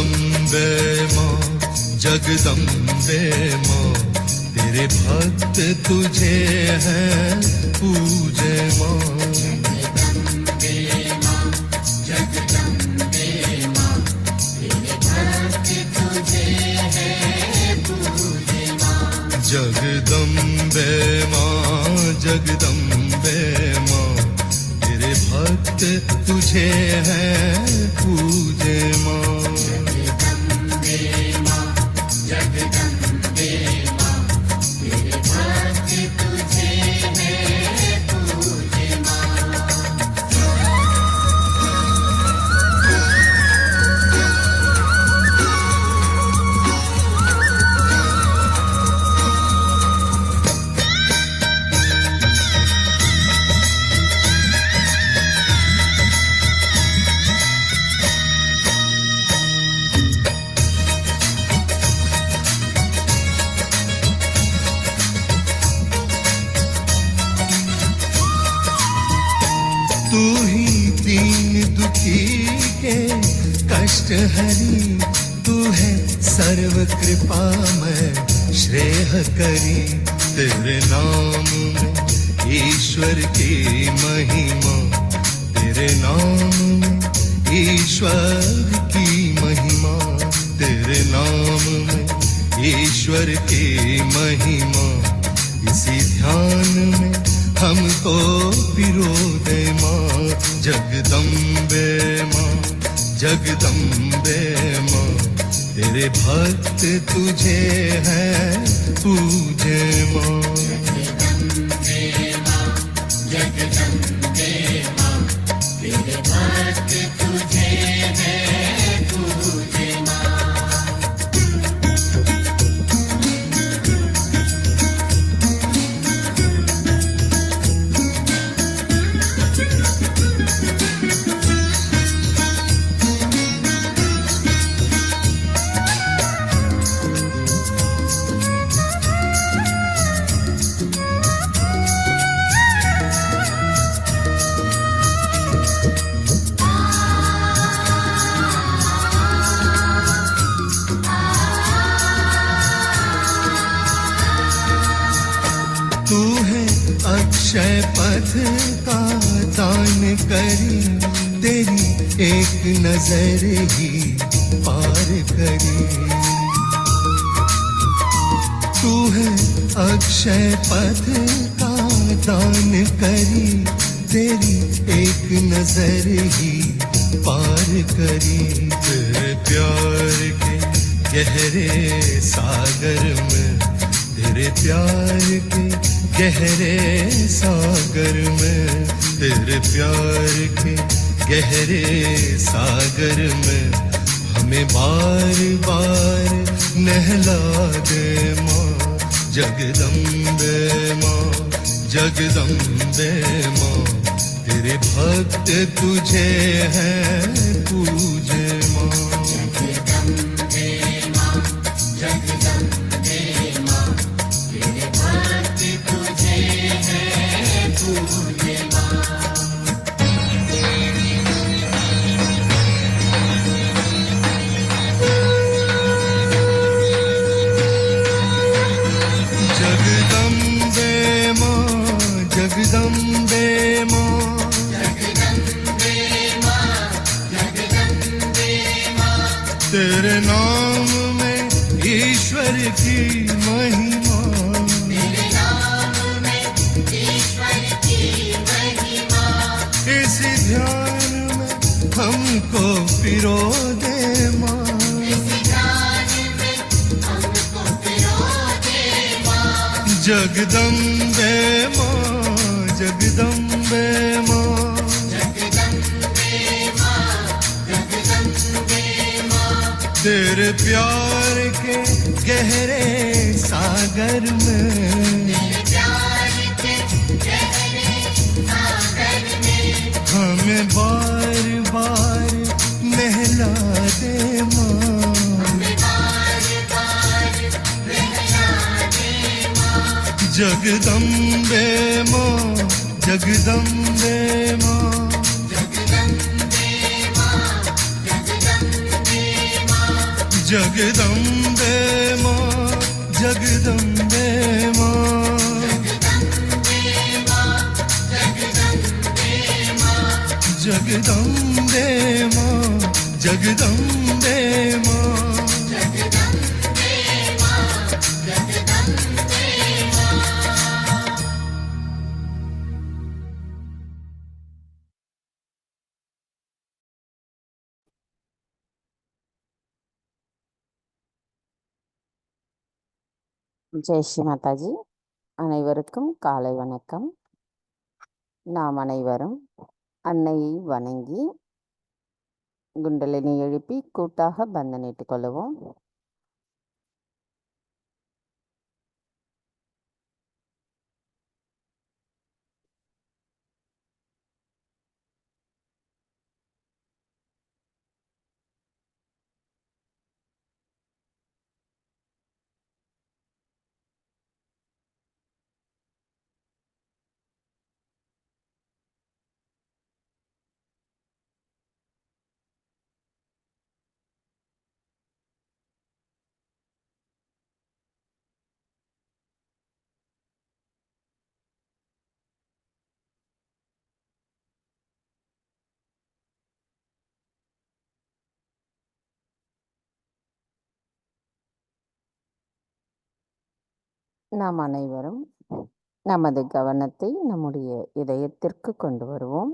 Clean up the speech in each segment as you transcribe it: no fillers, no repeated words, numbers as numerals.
जगदम्बे माँ जगदम्बे माँ तेरे भक्त तुझे हैं पूजे माँ। जगदम्बे माँ जगदम्बे माँ तेरे भक्त तुझे हैं पूजे माँ। जगदम्बे माँ जगदम्बे माँ तेरे भक्त तुझे हैं पूजे माँ। जगदम्बे माँ जगदम्बे माँ तेरे भक्त तुझे हैं पूजे माँ। तू ही दीन दुखी के कष्ट हरी तू है सर्व कृपामय श्रेय करी। तेरे नाम में ईश्वर की महिमा तेरे नाम में ईश्वर की महिमा तेरे नाम में ईश्वर की महिमा। इसी ध्यान में हमको पिरो दे माँ जगदम्बे माँ जगदम्बे माँ तेरे भक्त तुझे हैं पूजे माँ। जगदम्बे माँ जगदम्बे माँ तेरे भक्त तुझे हैं पूजे माँ। तू है अक्षय पथ का दान करी तेरी एक नजर ही पार करी। तू है अक्षय पथ का दान करी तेरी एक नजर ही पार करी। तेरे प्यार के गहरे सागर में तेरे प्यार के गहरे सागर में तेरे प्यार के गहरे सागर में हमें बार बार नहला दे माँ जगदम्बे माँ जगदम्बे माँ तेरे भक्त तुझे हैं पूजे माँ। जगदम्बे माँ जगदम्बे माँ तेरे भक्त तुझे हैं पूजे माँ। जगदम्बे माँ जगदम्बे माँ जगदम्बे माँ जगदम्बे माँ तेरे नाम में ईश्वर की महिमा तेरे नाम में ईश्वर की महिमा। इस ध्यान में हमको पिरो दे माँ इस ध्यान में हमको पिरो दे माँ। जगदम्बे माँ जगदम्बे माँ जगदम्बे माँ जगदम्बे माँ तेरे प्यार के गहरे सागर में तेरे प्यार के गहरे सागर में हमें बार बार नहला दे माँ हमें बार बार रहना दे माँ। जगदम्बे माँ जगदम्बे माँ जगदम्बे माँ जगदम्बे माँ जगदम्बे माँ जगदम्बे माँ जगदम्बे माँ जगदम्बे माँ ஜெய் ஸ்ரீ மாதாஜி. அனைவருக்கும் காலை வணக்கம். நாம் அனைவரும் அன்னையை வணங்கி குண்டலினி எழுப்பி கூட்டாக பந்தனிட்டுக் கொள்ளுவோம். நாம் அனைவரும் நமது கவனத்தை நம்முடைய இதயத்திற்கு கொண்டு வருவோம்.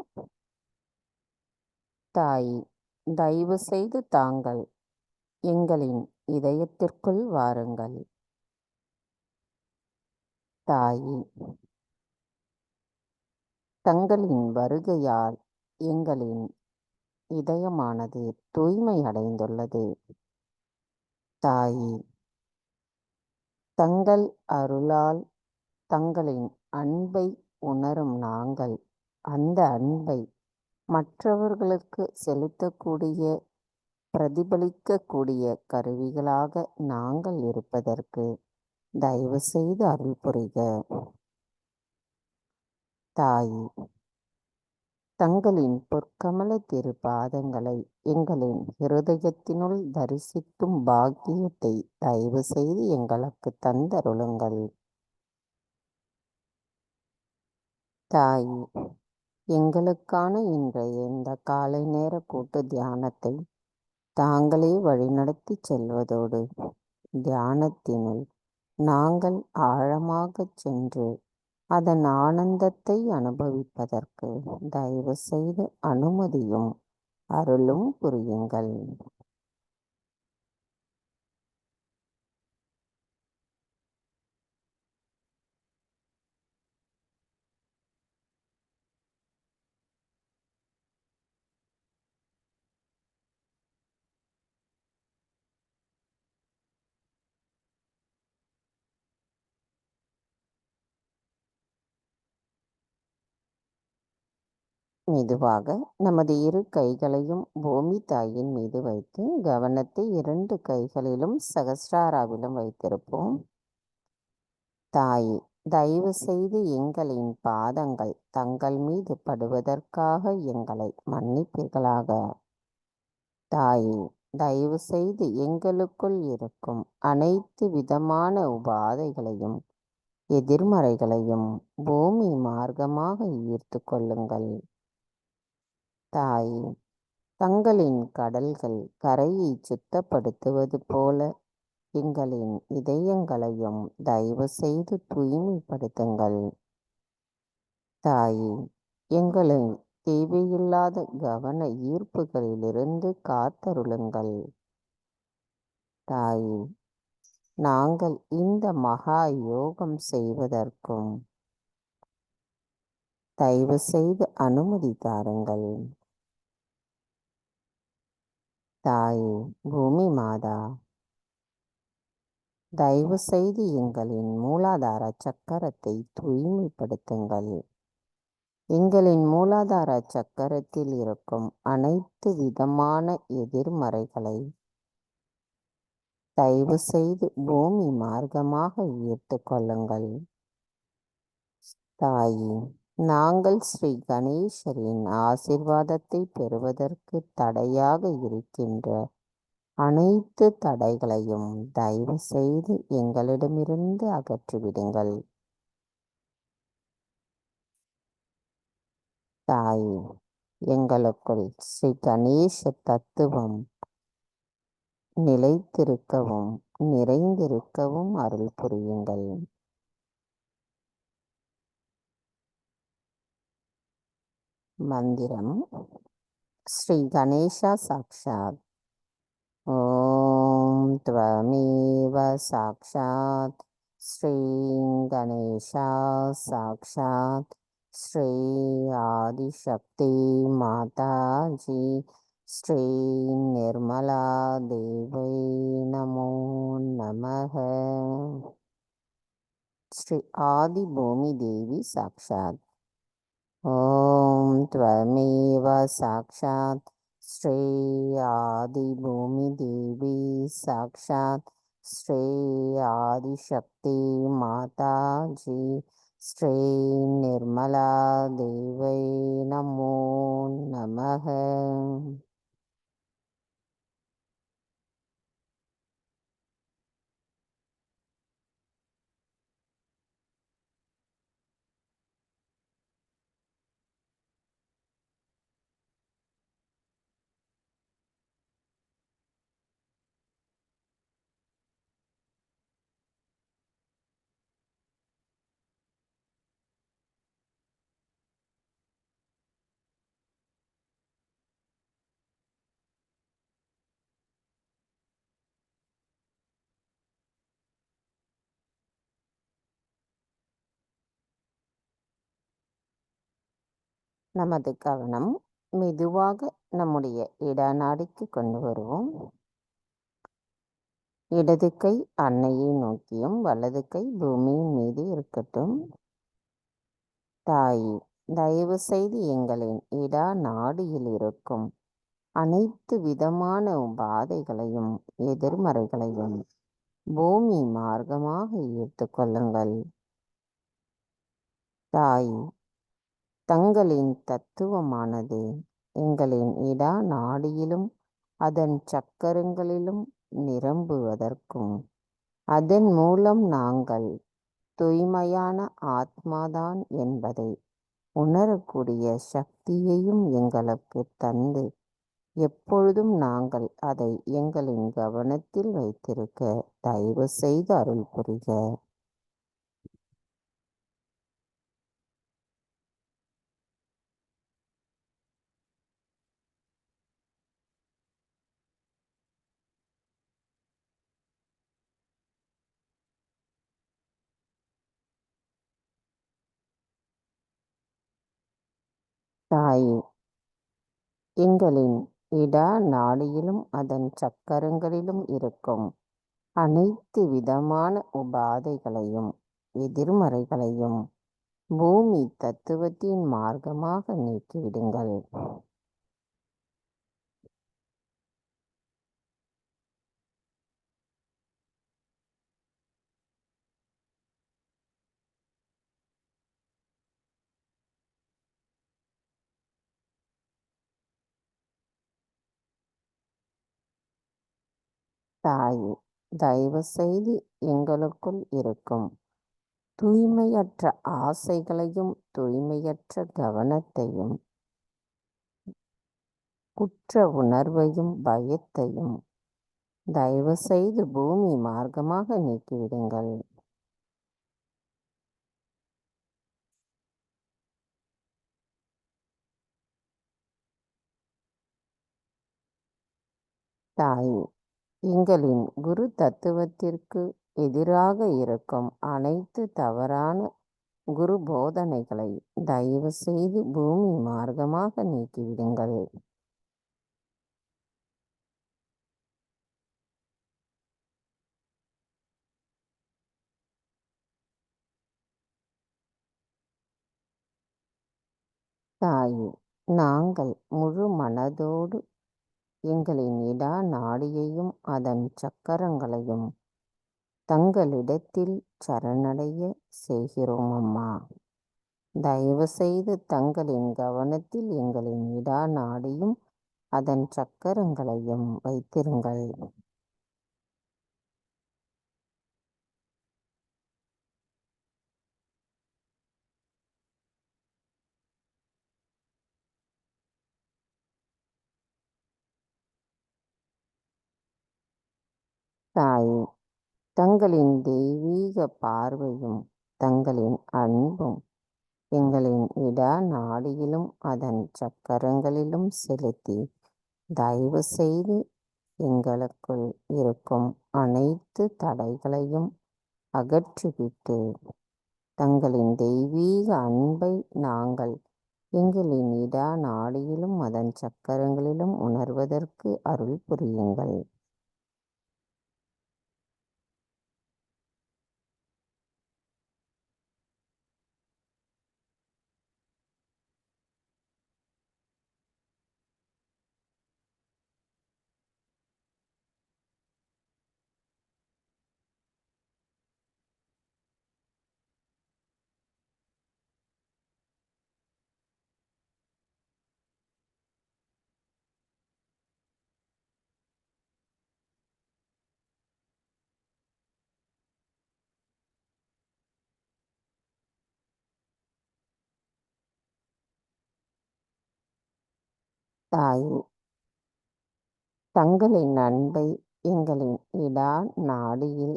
தாய், தயவு செய்து தாங்கள் எங்களின் இதயத்திற்குள் வாருங்கள். தாயே, தங்களின் வருகையால் எங்களின் இதயமானது தூய்மை அடைந்துள்ளது. தாயே, தங்கள் அருளால் தங்களின் அன்பை உணரும் நாங்கள் அந்த அன்பை மற்றவர்களுக்கு செலுத்தக்கூடிய, பிரதிபலிக்கக்கூடிய கருவிகளாக நாங்கள் இருப்பதற்கு தயவு செய்து அருள் புரிக. தாயே, தங்களின் பொற்கமல திருப்பாதங்களை எங்களின் இருதயத்தினுள் தரிசிக்கும் பாக்கியத்தை தயவு செய்து எங்களுக்கு தந்தருளுங்கள். தாயே, எங்களுக்கான இன்றைய இந்த காலை நேர கூட்டு தியானத்தை தாங்களே வழிநடத்தி செல்வதோடு தியானத்தினுள் நாங்கள் ஆழமாகச் சென்று அதன் ஆனந்தத்தை அனுபவிப்பதற்கு தயவு செய்து அனுமதியும் அருளும் புரியுங்கள். மெதுவாக நமது இரு கைகளையும் பூமி தாயின் மீது வைத்து கவனத்தை இரண்டு கைகளிலும் சகஸ்ராராவிலும் வைத்திருப்போம். தாயே, தயவு செய்து எங்களின் பாதங்கள் தங்கள் மீது படுவதற்காக எங்களை மன்னிப்பீர்களாக. தாயே, தயவு செய்து எங்களுக்குள் இருக்கும் அனைத்து விதமான உபாதைகளையும் எதிர்மறைகளையும் பூமி மார்க்கமாக ஈர்த்து கொள்ளுங்கள். தாயே, தங்களின் கடல்கள் கரையை சுத்தப்படுத்துவது போல எங்களின் இதயங்களையும் தயவு செய்து தூய்மைப்படுத்துங்கள். தாயே, எங்களை தேவையில்லாத கவன ஈர்ப்புகளிலிருந்து காத்தருளுங்கள். தாயே, நாங்கள் இந்த மகா யோகம் செய்வதற்கும் தயவு செய்து அனுமதி தாருங்கள். தாயே, பூமி மாதா, தயவு செய்து எங்களின் மூலாதார சக்கரத்தை தூய்மைப்படுத்துங்கள். எங்களின் மூலாதார சக்கரத்தில் இருக்கும் அனைத்து விதமான எதிர்மறைகளை தயவு செய்து பூமி மார்க்கமாக ஈர்த்து கொள்ளுங்கள். தாயே, நாங்கள் ஸ்ரீ கணேசரின் ஆசிர்வாதத்தை பெறுவதற்கு தடையாக இருக்கின்ற அனைத்து தடைகளையும் தயவு செய்து எங்களிடமிருந்து அகற்றிவிடுங்கள். தாய், எங்களுக்குள் ஸ்ரீ கணேச தத்துவம் நிலைத்திருக்கவும் நிறைந்திருக்கவும் அருள் புரியுங்கள். மந்திரம் ஸ்ரீ கணேசா சாக்ஷாத். ஓம் த்வமேவ சாக்ஷாத் ஸ்ரீ கணேசா சாக்ஷாத் ஸ்ரீ ஆதிசக்தி மாதாஜி ஸ்ரீ நிர்மலா தேவை நமோ நமः. ஸ்ரீ ஆதி பூமி தேவி சாக்ஷாத். ஓம் த்வமேவ சாக்ஷாத் ஸ்ரீ ஆதி பூமி தேவி சாக்ஷாத் ஸ்ரீ ஆதிசக்தி மாதாஜி ஸ்ரீ நிர்மலா தேவை நமோ நமः. நமது கவனம் மெதுவாக நம்முடைய இடநாடிக்கு கொண்டு வருவோம். இடது கை அன்னையை நோக்கியும் வலது கை பூமியின் மீது இருக்கட்டும். தாயே, தயவு செய்து எங்களின் இடா நாடியில் இருக்கும் அனைத்து விதமான உபாதைகளையும் எதிர்மறைகளையும் பூமி மார்க்கமாக ஈர்த்து கொள்ளுங்கள். தாய், தங்களின் தத்துவமானது எங்களின் இடா நாடியிலும் அதன் சக்கரங்களிலும் நிரம்புவதற்கும் அதன் மூலம் நாங்கள் தூய்மையான ஆத்மாதான் என்பதை உணரக்கூடிய சக்தியையும் எங்களுக்கு தந்து எப்பொழுதும் நாங்கள் அதை எங்களின் கவனத்தில் வைத்திருக்க தயவு செய்து அருள் புரிக. தாயே, எங்களின் இடா நாடியிலும் அதன் சக்கரங்களிலும் இருக்கும் அனைத்து விதமான உபாதைகளையும் எதிர்மறைகளையும் பூமி தத்துவத்தின் மார்க்கமாக நீக்கிவிடுங்கள். தாயே, தயவு செய்து எங்களுக்குள் இருக்கும் தூய்மையற்ற ஆசைகளையும் தூய்மையற்ற கவனத்தையும் குற்ற உணர்வையும் பயத்தையும் தயவு செய்து பூமி மார்க்கமாக நீக்கிவிடுங்கள். தாயே, எங்களின் குரு தத்துவத்திற்கு எதிராக இருக்கும் அனைத்து தவறான குரு போதனைகளை தயவு செய்து பூமி மார்க்கமாக நீக்கிவிடுங்கள். தாயே, நாங்கள் முழு மனதோடு எங்களின் இடா நாடியையும் அதன் சக்கரங்களையும் தங்களிடத்தில் சரணடைய செய்கிறோம் அம்மா. தயவு செய்து தங்களின் கவனத்தில் எங்களின் இடா நாடியும் அதன் சக்கரங்களையும் வைத்திருங்கள். தாயே, தங்களின் தெய்வீக பார்வையும் தங்களின் அன்பும் எங்களின் நாடியிலும் அதன் சக்கரங்களிலும் செலுத்தி தயவு செய்து எங்களுக்குள் இருக்கும் அனைத்து தடைகளையும் அகற்றிவிட்டு தங்களின் தெய்வீக அன்பை நாங்கள் எங்களின் நாடியிலும் அதன் சக்கரங்களிலும் உணர்வதற்கு அருள் புரியுங்கள். தாயே, தங்களின் அன்பை எங்களின் நாடியில்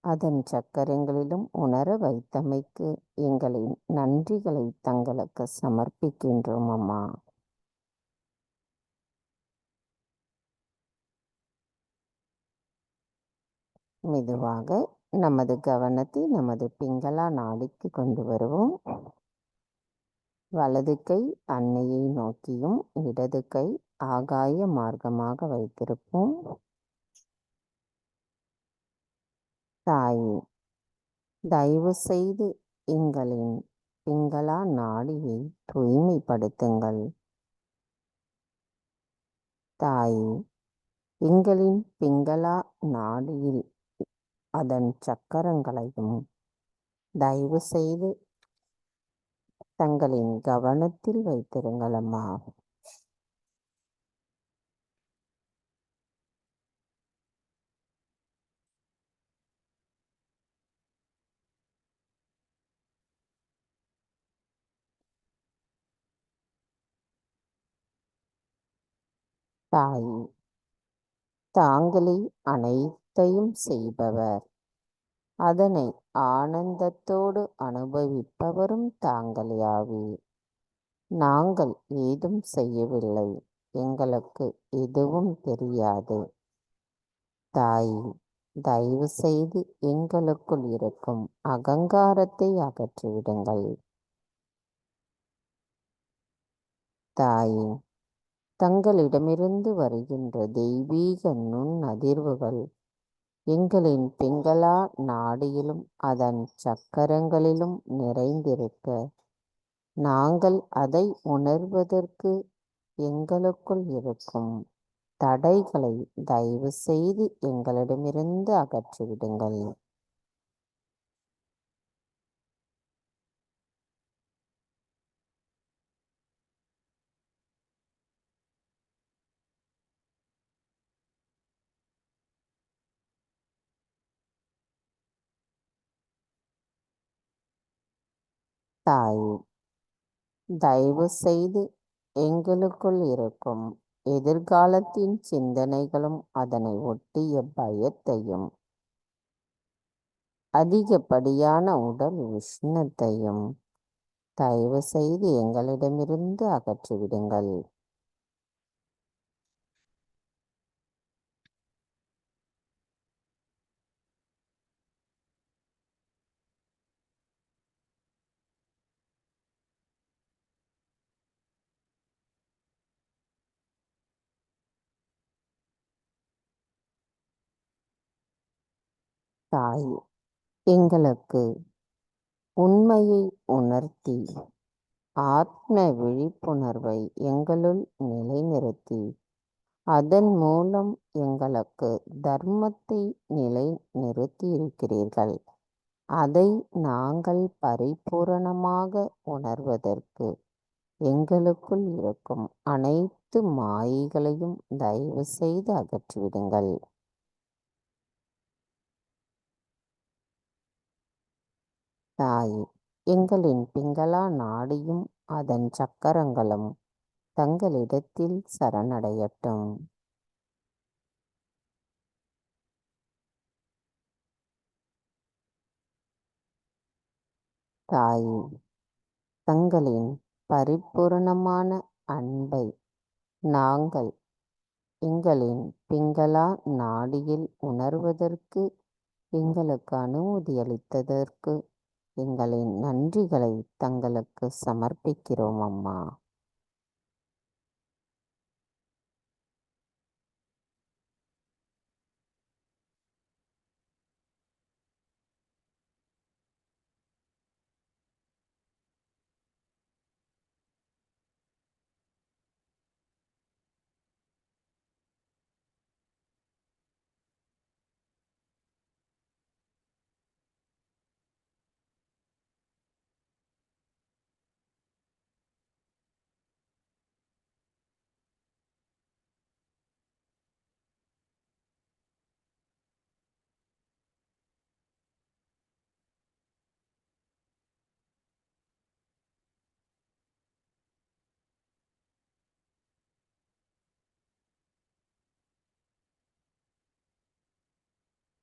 அதன் சக்கரங்களிலும் உணர வைத்தமைக்கு எங்களின் நன்றிகளை தங்களுக்கு சமர்ப்பிக்கின்றோம் அம்மா. மெதுவாக நமது கவனத்தை நமது பிங்களா நாடிக்கு கொண்டு வருவோம். வலது கை அன்னையை நோக்கியும் இடது கை ஆகாய மார்க்கமாக வைத்திருப்போம். தாயே, தயவு செய்து எங்களின் பிங்களா நாடியை தூய்மைப்படுத்துங்கள். தாயே, எங்களின் பிங்களா நாடியில் அதன் சக்கரங்களையும் தயவு செய்து தங்களின் கவனத்தில் வைத்திருங்கள் அம்மா. தாயே, தாங்களே அனைத்தையும் செய்பவர், அதனை ஆனந்தத்தோடு அனுபவிப்பவரும் தாங்களேயாவே. நாங்கள் ஏதும் செய்யவில்லை, எங்களுக்கு எதுவும் தெரியாது. தாயே, தயவு செய்து எங்களுக்குள் இருக்கும் அகங்காரத்தை அகற்றிவிடுங்கள். தாயே, தங்களிடமிருந்து வருகின்ற தெய்வீக நுண் அதிர்வுகள் எங்களின் பிங்களா நாடியிலும் அதன் சக்கரங்களிலும் நிறைந்திருக்க நாங்கள் அதை உணர்வதற்கு எங்களுக்குள் இருக்கும் தடைகளை தயவு செய்து எங்களிடமிருந்து அகற்றிவிடுங்கள். தாயே, தயவு செய்து எங்களுக்குள் இருக்கும் எதிர்காலத்தின் சிந்தனைகளும் அதனை ஒட்டிய பயத்தையும் அதிகப்படியான உடல் உஷ்ணத்தையும் தயவு செய்து எங்களிடமிருந்து அகற்றிவிடுங்கள். தாயே, எங்களுக்கு உண்மையை உணர்த்தி ஆத்ம விழிப்புணர்வை எங்களுள் நிலைநிறுத்தி அதன் மூலம் எங்களுக்கு தர்மத்தை நிலைநிறுத்தியிருக்கிறீர்கள். அதை நாங்கள் பரிபூரணமாக உணர்வதற்கு எங்களுக்குள் இருக்கும் அனைத்து மாயைகளையும் தயவு செய்து அகற்றிவிடுங்கள். தாயே, எங்களின் பிங்களா நாடியும் அதன் சக்கரங்களும் தங்களிடத்தில் சரணடையட்டும். தாயே, தங்களின் பரிபூரணமான அன்பை நாங்கள் எங்களின் பிங்களா நாடியில் உணர்வதற்கு எங்களுக்கு அனுமதி அளித்ததற்கு எங்களின் நன்றிகளை தங்களுக்கு சமர்ப்பிக்கிறோம் அம்மா.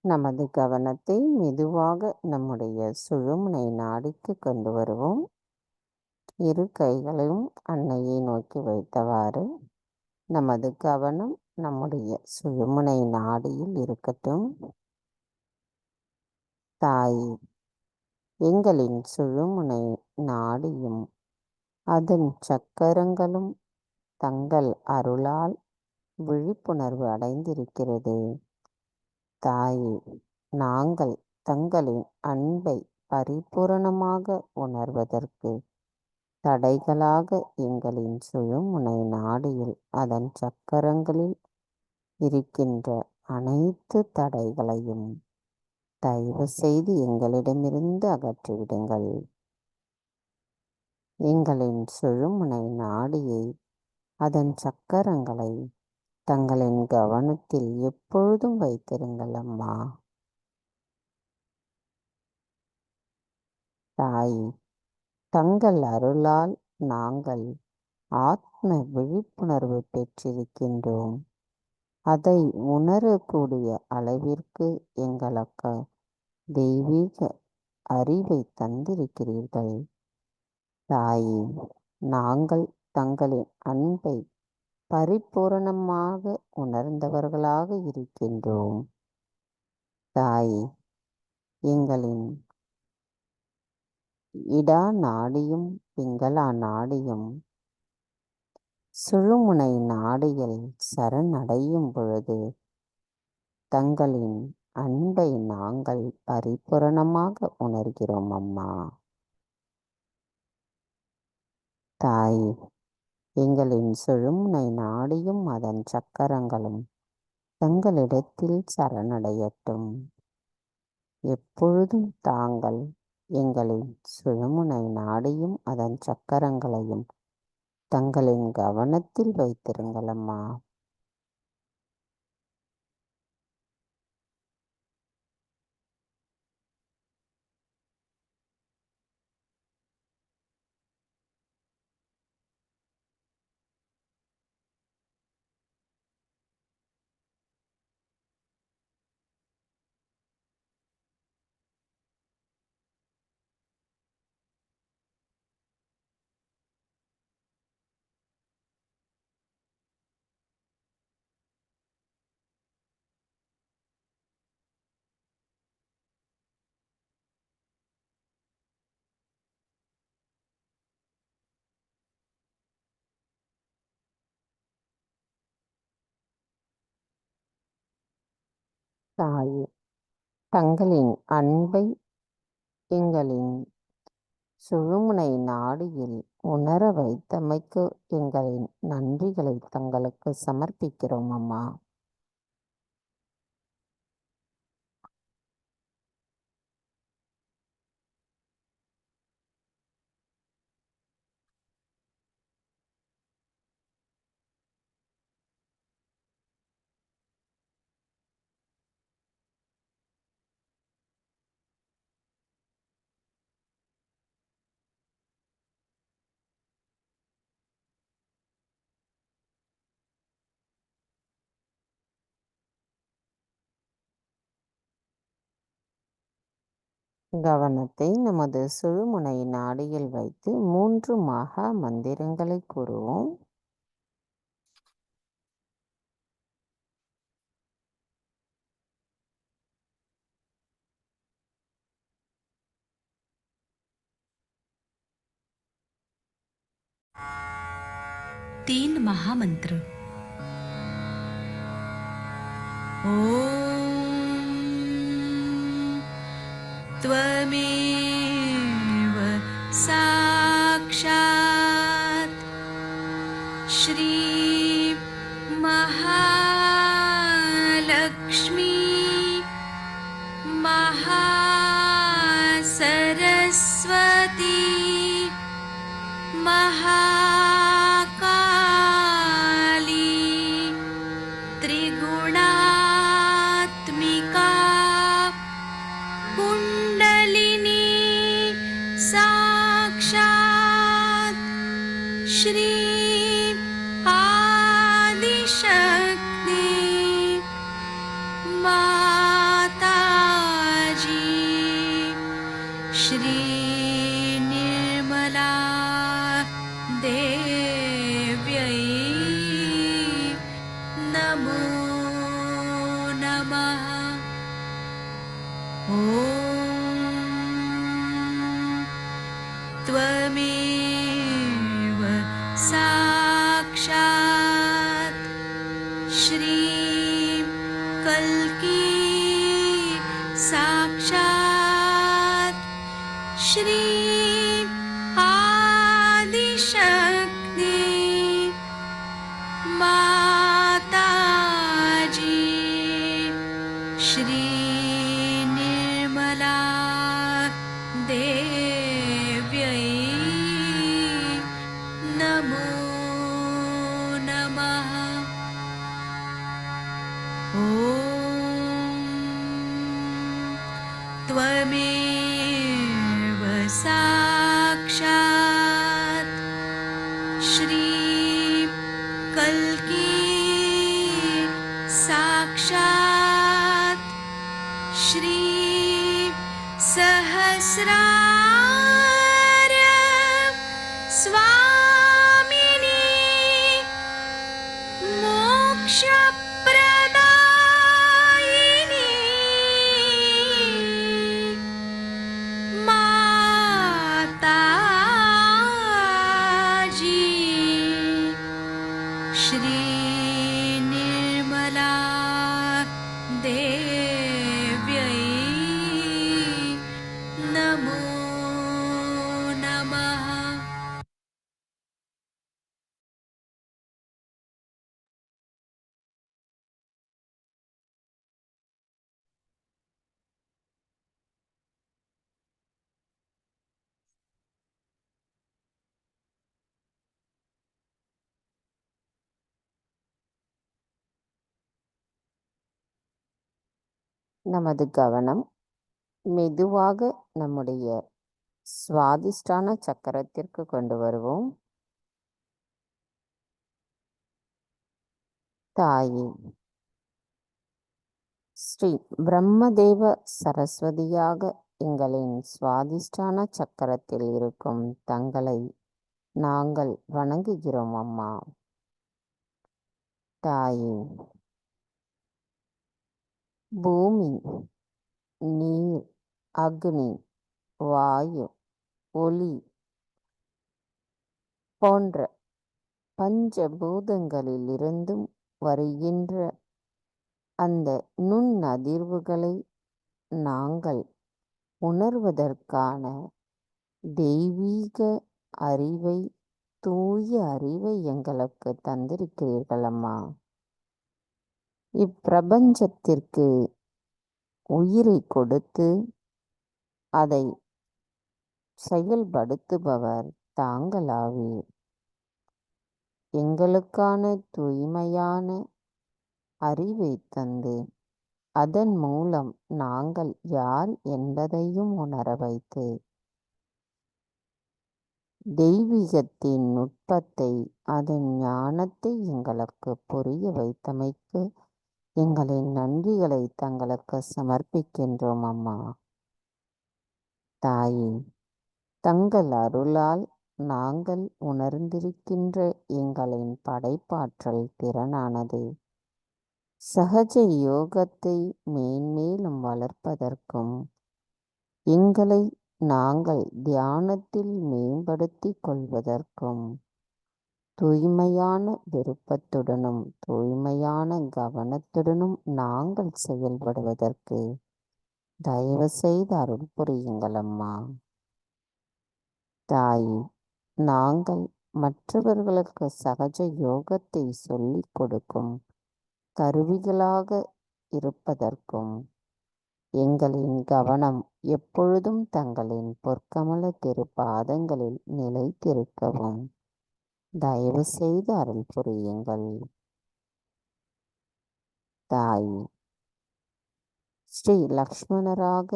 நமது கவனத்தை மெதுவாக நம்முடைய சுழுமுனை நாடிக்கு கொண்டு வருவோம். இரு கைகளையும் அன்னையை நோக்கி வைத்தவாறு நமது கவனம் நம்முடைய சுழுமுனை நாடியில் இருக்கட்டும். தாயே, எங்களின் சுழுமுனை நாடியும் அதன் சக்கரங்களும் தங்கள் அருளால் விழிப்புணர்வு அடைந்திருக்கிறது. தாயே, நாங்கள் தங்களின் அன்பை பரிபூரணமாக உணர்வதற்கு தடைகளாக எங்களின் சுழுமுனை நாடியில் அதன் சக்கரங்களில் இருக்கின்ற அனைத்து தடைகளையும் தயவு செய்து எங்களிடமிருந்து அகற்றிவிடுங்கள். எங்களின் சுழுமுனை நாடியை அதன் சக்கரங்களை தங்களின் கவனத்தில் எப்பொழுதும் வைத்திருங்கள் அம்மா. தாயே, தங்கள் அருளால் நாங்கள் ஆத்ம விழிப்புணர்வு பெற்றிருக்கின்றோம். அதை உணரக்கூடிய அளவிற்கு எங்களுக்கு தெய்வீக அறிவை தந்திருக்கிறீர்கள். தாயே, நாங்கள் தங்களின் அன்பை பரிபூரணமாக உணர்ந்தவர்களாக இருக்கின்றோம். தாயே, எங்களின் இடா நாடியும் பிங்களா நாடியும் சுழுமுனை நாடியில் சரணடையும் பொழுது தங்களின் அன்பை நாங்கள் பரிபூரணமாக உணர்கிறோம் அம்மா. தாயே, எங்களின் சுழுமுனை நாடியும் அதன் சக்கரங்களும் தங்களிடத்தில் சரணடையட்டும். எப்பொழுதும் தாங்கள் எங்களின் சுழுமுனை நாடியும் அதன் சக்கரங்களையும் தங்களின் கவனத்தில் வைத்திருங்கள் அம்மா. தாயே, தங்களின் அன்பை எங்களின் சுழுமுனை நாடியில் உணர வைத்தமைக்கு எங்களின் நன்றிகளை தங்களுக்கு சமர்ப்பிக்கிறோம் அம்மா. கவனத்தை நமது சுழுமுனை நாடியில் வைத்து 3 மகா மந்திரங்களை கூறுவோம். तीन महामंत्र. ॐ त्वमेव साक्षात् श्री महालक्ष्मी महासरस्वती महाकाली त्रिगुणात्मिका कुण्डलिनी साक्षात् श्री आदिशक्ति माताजी श्री निर्मला देव्यै नमो नमः. ॐ त्वमेव साक्षात् श्री कल्की साक्षात् श्री आदिशक्ति माताजी श्री निर्मला देव्यै नमो नमः. ॐ त्वमेव साक्षात् श्री कल्की साक्षात् श्री सहस्रार स्वामिनी मोक्षप्रदायिनी माताजी श्री निर्मला देव्यै नमो नमः. நமது கவனம் மெதுவாக நம்முடைய சுவாதிஷ்டான சக்கரத்திற்கு கொண்டு வருவோம். தாயே, ஸ்ரீ பிரம்மதேவ சரஸ்வதியாக எங்களின் சுவாதிஷ்டான சக்கரத்தில் இருக்கும் தங்களை நாங்கள் வணங்குகிறோம் அம்மா. தாயே, பூமி, நீர், அக்னி, வாயு, ஒளி போன்ற பஞ்சபூதங்களிலிருந்தும் வருகின்ற அந்த நுண்ணதிர்வுகளை நாங்கள் உணர்வதற்கான தெய்வீக அறிவை, தூய அறிவை எங்களுக்கு தந்திருக்கிறீர்கள் அம்மா. இப்பிரபஞ்சத்திற்கு உயிரை கொடுத்து அதை செயல்படுத்துபவர் தாங்களாவீர். எங்களுக்கான தூய்மையான அறிவை தந்து அதன் மூலம் நாங்கள் யார் என்பதையும் உணர வைத்து தெய்வீகத்தின் நுட்பத்தை, அதன் ஞானத்தை எங்களுக்கு புரிய வைத்தமைக்கு எங்களின் நன்றிகளை தங்களுக்கு சமர்ப்பிக்கின்றோம் அம்மா. தாயே, தங்கள் அருளால் நாங்கள் உணர்ந்திருக்கின்ற எங்களின் படைப்பாற்றல் திறனானது சகஜ யோகத்தை மேன்மேலும் வளர்ப்பதற்கும் எங்களை நாங்கள் தியானத்தில் மேம்படுத்திக் கொள்வதற்கும் தூய்மையான விருப்பத்துடனும் தூய்மையான கவனத்துடனும் நாங்கள் செயல்படுவதற்கு தயவு செய்து அருள் புரியுங்கள் அம்மா. தாயே, நாங்கள் மற்றவர்களுக்கு சகஜ யோகத்தை சொல்லிக் கொடுக்கும் கருவிகளாக இருப்பதற்கும் எங்களின் கவனம் எப்பொழுதும் தங்களின் பொற்கமல திருப்பாதங்களில் நிலைத்திருக்கவும் தயவு செய்து அருள் புரியுங்கள். தாயே, ஸ்ரீ லக்ஷ்மணராக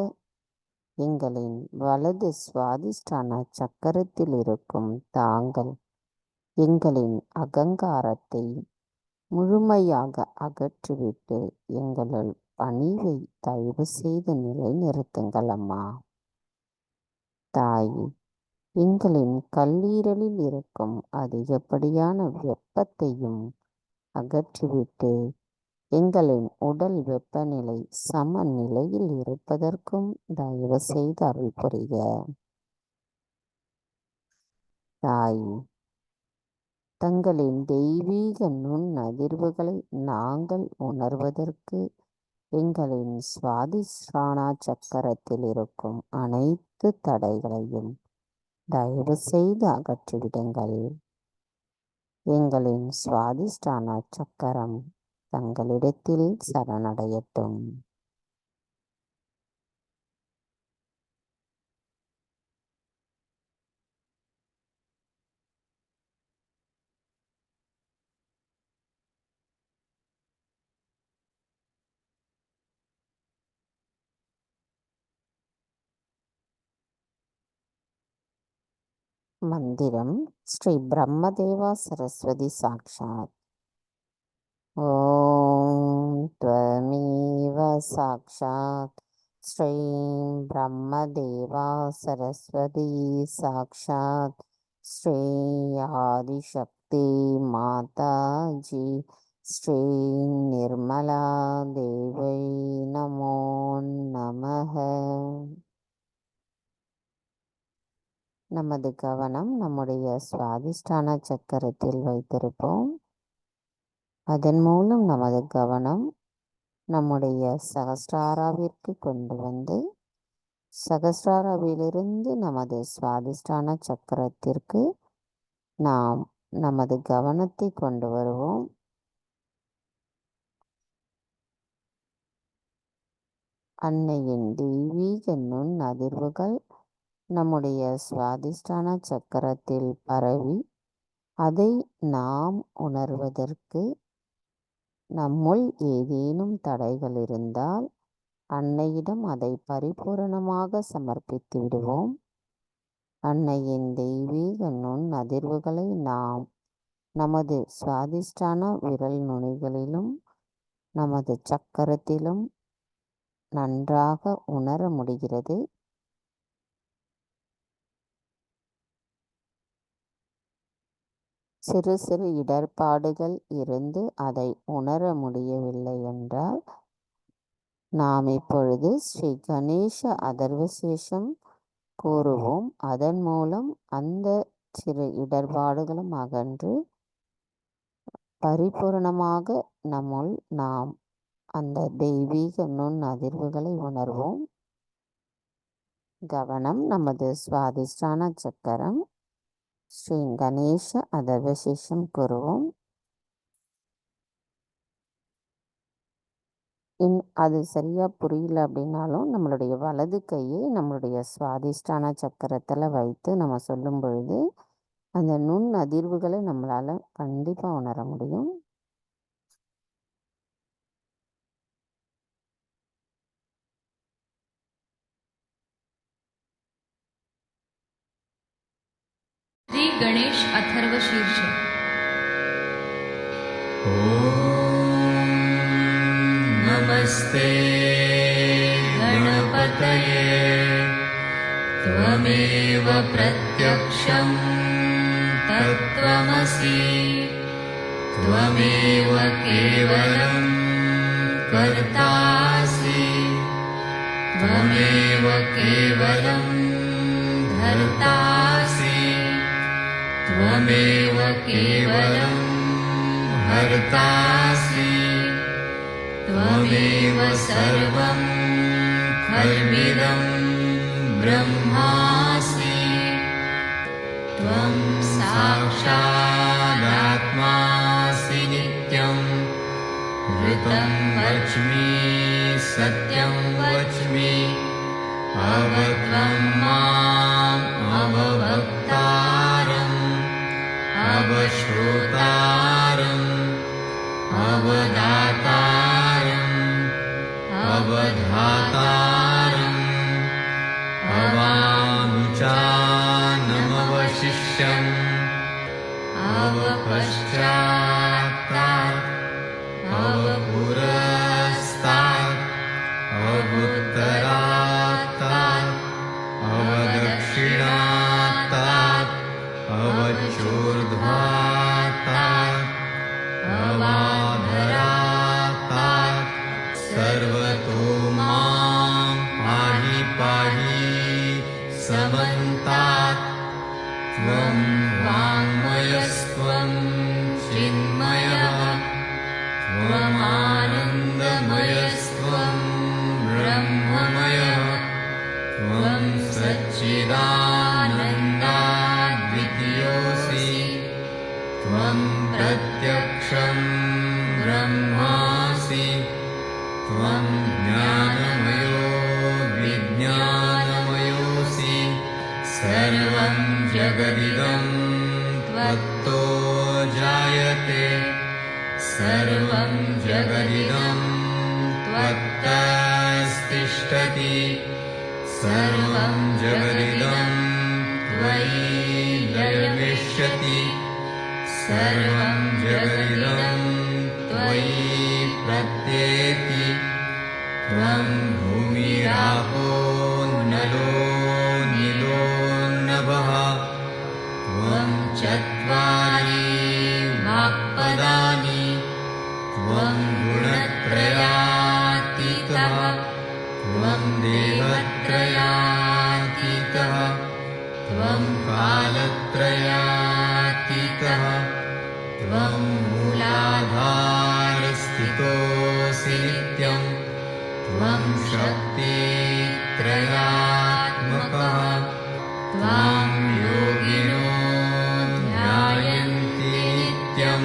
எங்களின் வலது சுவாதிஷ்டான சக்கரத்தில் இருக்கும் தாங்கள் எங்களின் அகங்காரத்தை முழுமையாக அகற்றிவிட்டு எங்களுள் பணிவை தயவு செய்து நிலைநிறுத்துங்கள் அம்மா. தாயே, எங்களின் கல்லீரலில் இருக்கும் அதிகப்படியான வெப்பத்தையும் அகற்றிவிட்டு எங்களின் உடல் வெப்பநிலை சமநிலையில் இருப்பதற்கும் தயவு செய்து அருள் புரிக. தாயே, தங்களின் தெய்வீக நுண் அதிர்வுகளை நாங்கள் உணர்வதற்கு எங்களின் சுவாதிஷ்டான சக்கரத்தில் இருக்கும் அனைத்து தடைகளையும் தயவு செய்து அகற்றிவிடுங்கள். எங்களின் சுவாதிஷ்டான சக்கரம் தங்களிடத்தில் சரணடையட்டும். மந்திரம் ஸ்ரீ பிரம்மதேவா சரஸ்வதி சாக்ஷாத். ஓம் த்வமேவ சாக்ஷாத் ஸ்ரீம் பிரம்மதேவா சரஸ்வதி சாக்ஷாத் ஸ்ரீ ஆதிசக்தி மாதாஜி ஸ்ரீ நிர்மலா தேவை நமோ நமஹ. நமது கவனம் நம்முடைய சுவாதிஷ்டான சக்கரத்தில் வைத்திருப்போம். அதன் மூலம் நமது கவனம் நம்முடைய சகஸ்ராராவிற்கு கொண்டு வந்து சகஸ்ராராவிலிருந்து நமது சுவாதிஷ்டான சக்கரத்திற்கு நாம் நமது கவனத்தை கொண்டு வருவோம். அன்னையின் தெய்வீக நுண் அதிர்வுகள் நம்முடைய சுவாதிஷ்டான சக்கரத்தில் பரவி அதை நாம் உணர்வதற்கு நம்முள் ஏதேனும் தடைகள் இருந்தால் அன்னையிடம் அதை பரிபூரணமாக சமர்ப்பித்து விடுவோம். அன்னையின் தெய்வீக நுண் அதிர்வுகளை நாம் நமது சுவாதிஷ்டான விரல் நுனிகளிலும் நமது சக்கரத்திலும் நன்றாக உணர முடிகிறது. சிறு சிறு இடர்பாடுகள் இருந்து அதை உணர முடியவில்லை என்றால் நாம் இப்பொழுது ஸ்ரீ கணேச அதர்வசேஷம் கூறுவோம். அதன் மூலம் அந்த சிறு இடர்பாடுகளும் அகன்று பரிபூரணமாக நம்முள் நாம் அந்த தெய்வீக நுண் அதிர்வுகளை உணர்வோம். கவனம் நமது சுவாதிஷ்டான சக்கரம். ஸ்ரீ கணேச அதர்வசேஷம் கூறுவோம். அது சரியா புரியல அப்படின்னாலும் நம்மளுடைய வலது கையை நம்மளுடைய சுவாதிஷ்டான சக்கரத்தில் வைத்து நம்ம சொல்லும் பொழுது அந்த நுண் அதிர்வுகளை நம்மளால கண்டிப்பா உணர முடியும். श्री गणेश अथर्व शीर्ष. नमस्ते गणपतये त्वमेव प्रत्यक्षं तत्त्वमसि त्वमेव केवलं कर्तासि त्वमेव केवलं धर्तासि त्वमेव केवलं हर्तासि त्वमेव सर्वं खल्विदं ब्रह्मासि त्वं साक्षादात्मासि नित्यं ऋतं वच्मि सत्यं वच्मि अवत्वं माम् अववक्तारम् अवश्रोतारम् अवदातारम् अवधातारम् अवानुचानमवशिष्यम् अवपश्चात्तात् अवपुरस्तात् अवुत्तरात्तात् अवदक्षिणात्तात् अवचोर्ध्वात्तात् अवाधरात्तात् सर्वतो मां पाहि पाहि समन्तात् त्वं वाङ्मयस्त्वं चिन्मयः त्वमानन्दमयस्त्वं ब्रह्ममयः त्वं सच्चिदानन्दाद्वितीयोऽसि त्वं प्रत्यक्षं ब्रह्मासि त्वं ज्ञानमयो विज्ञानमयोऽसि सर्वं जगदिदं त्वत्तो जायते सर्वं जगदिदं त्वत्तस्तिष्ठति सर्वं जगदिदं त्वयि लयमिष्यति सर्वं जगदिदं त्वयि प्रत्येति त्वं भूमिरापो नलो नीलो नभः त्वं चत्वारि वाक्पदानि त्वं गुणत्रयातीतः त्वं देवत्रयातीतः त्वं कालत्रयातीतः त्वं मूलाधारस्थितोऽसि नित्यं त्वं शक्तित्रयात्मकः त्वां योगिनो ध्यायन्ति नित्यं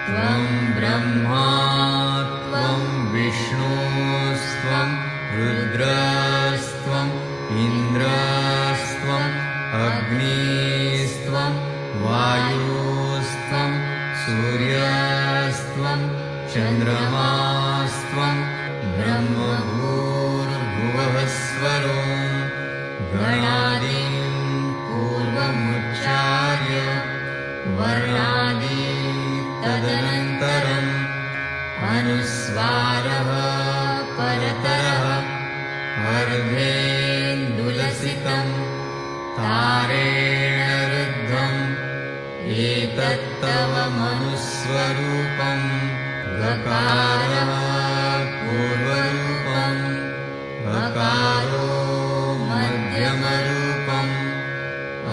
त्वं ब्रह्मा त्वं विष्णुस्त्वं रुद्रस्त्वम् इन्द्रस्त्वम् अग्निस्त्वं वायुस्त्वं सूर्यस्त्वं चन्द्रमास्त्वं ब्रह्मभूर्भुवः स्वरो गणादिं पूर्वमुच्चार्य वर्णादि तदनन्तरम् अनुस्वारः परतरः अर्धेन्दुलसितं तारेण रुद्धम् एतत्तव मनुस्वरूपं गकारः पूर्वरूपम् गकारो मध्यमरूपम्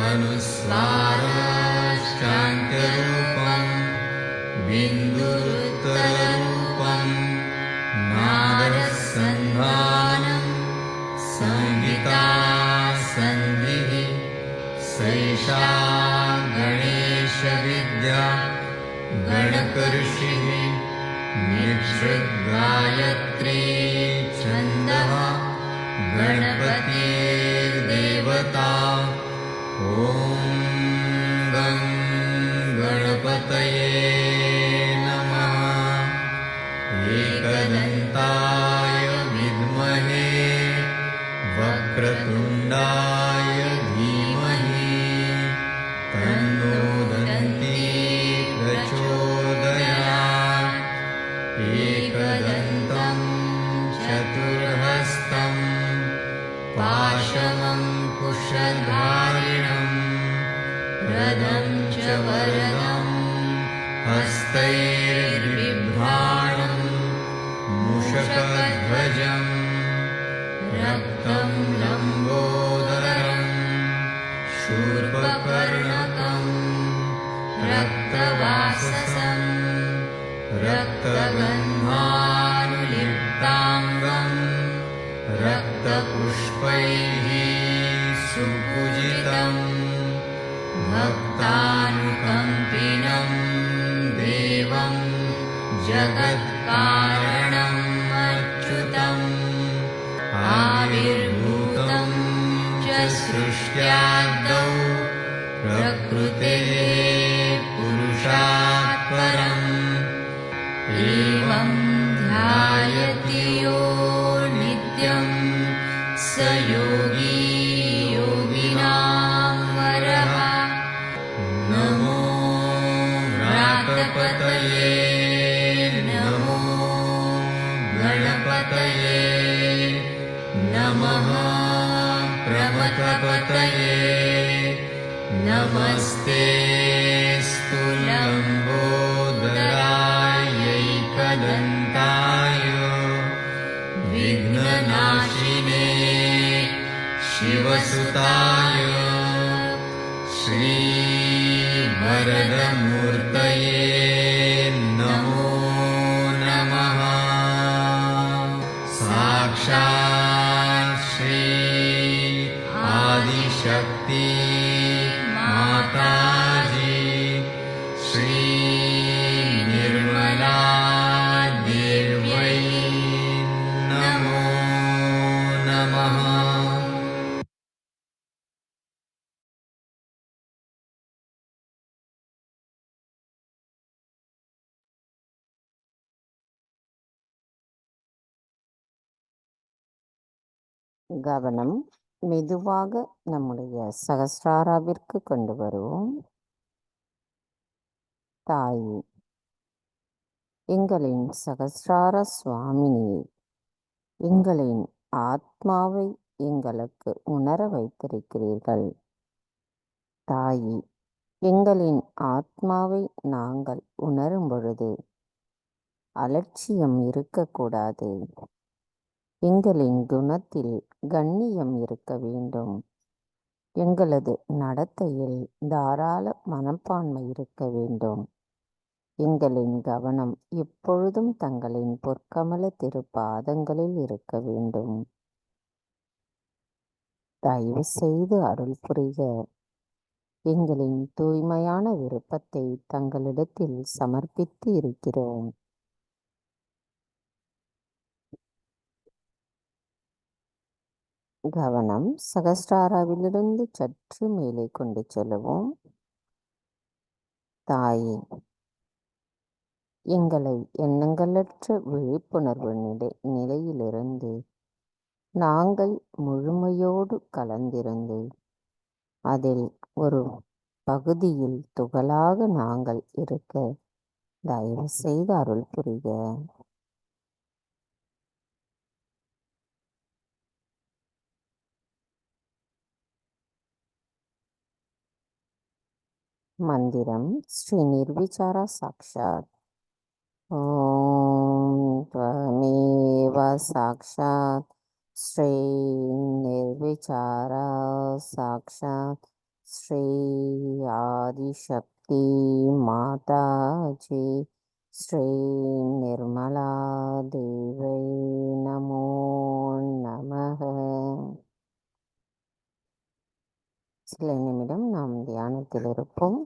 अनुस्वारश्चान्त्यरूपम् बिन्दुरुत्तररूपम् नादसन्धानम् संहिता सन्धिः सैषा गणेशविद्या गणकऋषिः निःसृद्गायत्री छन्दः गणपतिर्देवता ॐ गं गणपतये नमः एकदन्ताय विद्महे वक्रतुण्डाय धीमहि तन्नो दन्ती प्रचोदयात् एकदन्तं चतुर्हस्तं पाशमं पुष्पैः सुपूजितं भक्तानुकम्पिनं देवं जगत्कारणम् अच्युतम् आविर्भूतं च सृष्ट्यादौ प्रकृतेः पुरुषात् परम् एवं ध्यायति यो नित्यं स योगी योगिनां वरः नमो व्रातपतये नमो गणपतये नमः प्रमथपतये नमस्ते स्तुलम्बोदरायैकदन्ताय विघ्ननाशिने शिवसुताय श्रीवरदमूर्तये नमो नमः साक्षात् श्री आदिशक्ति माताजी श्री निर्मला देव्यै नमो नमः கவனம் மெதுவாக நம்முடைய சகஸ்ராராவிற்கு கொண்டு வருவோம். தாயே, எங்களின் சகஸ்ரார சுவாமினியே, எங்களின் ஆத்மாவை எங்களுக்கு உணர வைத்திருக்கிறீர்கள். தாயே, எங்களின் ஆத்மாவை நாங்கள் உணரும் பொழுது அலட்சியம் இருக்கக்கூடாது. எங்களின் குணத்தில் கண்ணியம் இருக்க வேண்டும். எங்களது நடத்தையில் தாராள மனப்பான்மை இருக்க வேண்டும். எங்களின் கவனம் எப்பொழுதும் தங்களின் பொற்கமல திருப்பாதங்களில் இருக்க வேண்டும். தயவு செய்து அருள் புரிக. எங்களின் தூய்மையான விருப்பத்தை தங்களிடத்தில் சமர்ப்பித்து இருக்கிறோம். கவனம் சகஸ்ராராவிலிருந்து சற்று மேலே கொண்டு செல்லுவோம். தாயே, எங்களை எண்ணங்களற்ற விழிப்புணர்வு நிலையிலிருந்து நாங்கள் முழுமையோடு கலந்திருந்து அதில் ஒரு பகுதியில் துகளாக நாங்கள் இருக்க தயவு செய்து அருள் புரிக. மந்திரம் ஸ்ரீ நிர்விசாரா சாக்ஷாத். ஓம் त्वमेव சாக்ஷாத் ஸ்ரீ நிர்விசாரா சாக்ஷாத் ஸ்ரீ ஆதிசக்தி மாதாஜி ஸ்ரீ நிர்மலா தேவை நமோ நமக. சில நிமிடம் நாம் தியானத்தில் இருப்போம்.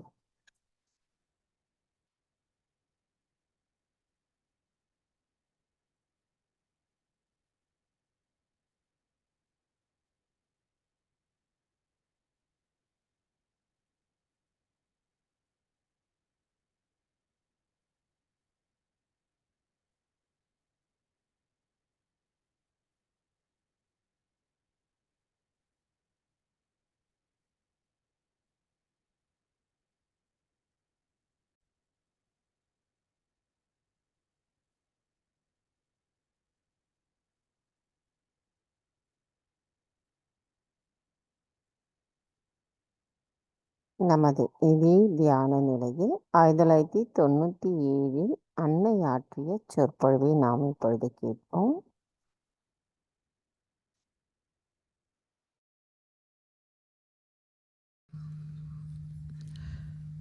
நமது இதே தியான நிலையில் 1997 அன்னை ஆற்றிய சொற்பொழிவை நாம் இப்பொழுது கேட்போம்.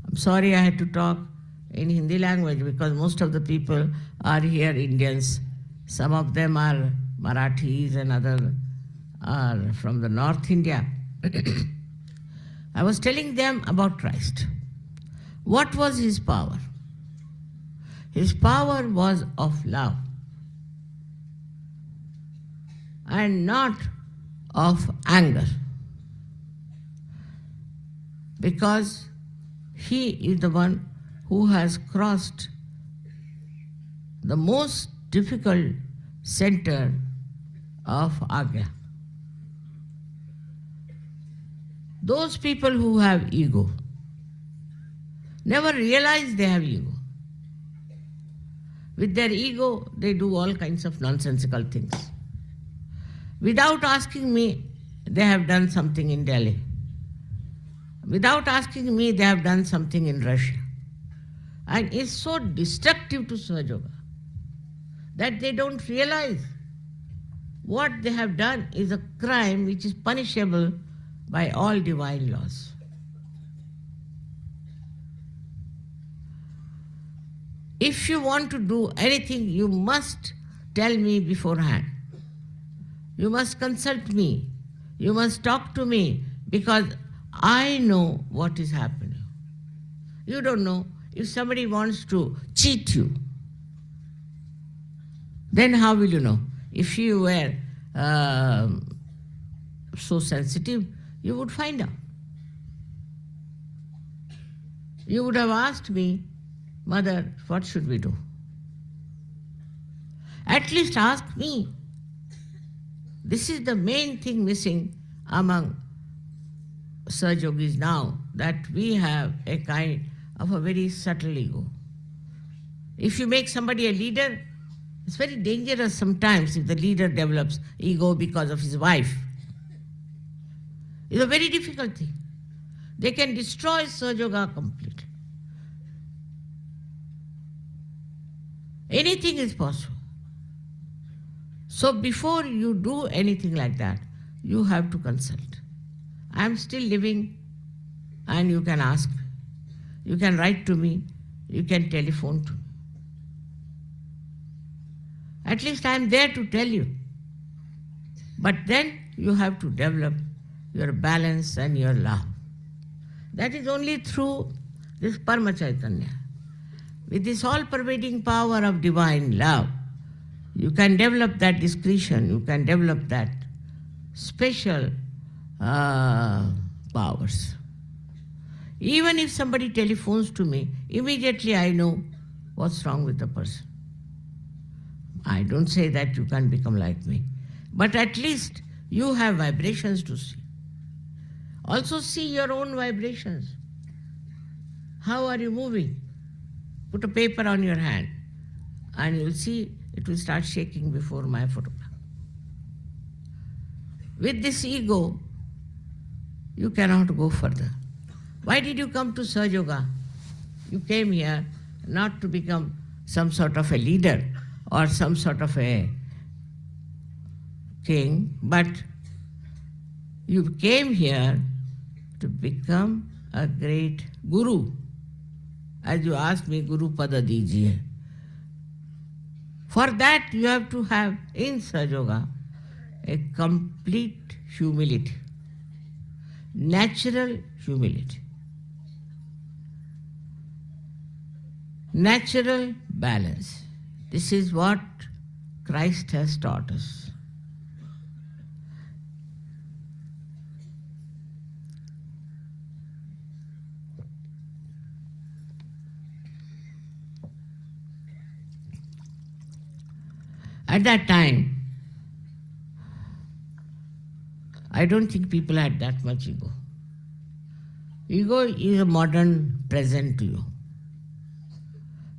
I'm sorry I had to talk in Hindi language because most of the people are here Indians. Some of them are Marathis and other or from the North India, I was telling them about Christ. What was his power? His power was of love and not of anger, because he is the one who has crossed the most difficult center of Agya. Those people who have ego never realize they have ego. With their ego, they do all kinds of nonsensical things. Without asking me, they have done something in Delhi. Without asking me, they have done something in Russia. And it's so destructive to Sahaja Yoga that they don't realize what they have done is a crime which is punishable by all divine laws. If you want to do anything, you must tell me beforehand. You must consult me. You must talk to me, because I know what is happening. You don't know. If somebody wants to cheat you, then how will you know? If you were so sensitive, you would find out. You would have asked me, Mother, what should we do? At least ask me. This is the main thing missing among Sahaja Yogis now, that we have a kind of a very subtle ego. If you make somebody a leader, it's very dangerous sometimes if the leader develops ego because of his wife. It's a very difficult thing. They can destroy Sahaja Yoga completely. Anything is possible. So before you do anything like that, you have to consult. I am still living, and you can ask me. You can write to me. You can telephone to me. At least I am there to tell you. But then you have to develop your balance and your love. That is only through this Parama Chaitanya. With this all-pervading power of divine love, you can develop that discretion, you can develop that special powers. Even if somebody telephones to me, immediately I know what's wrong with the person. I don't say that you can't become like me, but at least you have vibrations to see. Also see your own vibrations. How are you moving? Put a paper on your hand and you'll see it will start shaking before my photograph. With this ego, you cannot go further. Why did you come to Sahaja Yoga? You came here not to become some sort of a leader or some sort of a king, but you came here to become a great guru. As you asked me, Guru Pada Dijiye. For that you have to have in Sahaja Yoga a complete humility, natural humility, natural balance. This is what Christ has taught us. At that time, I don't think people had that much ego. Ego is a modern present to you.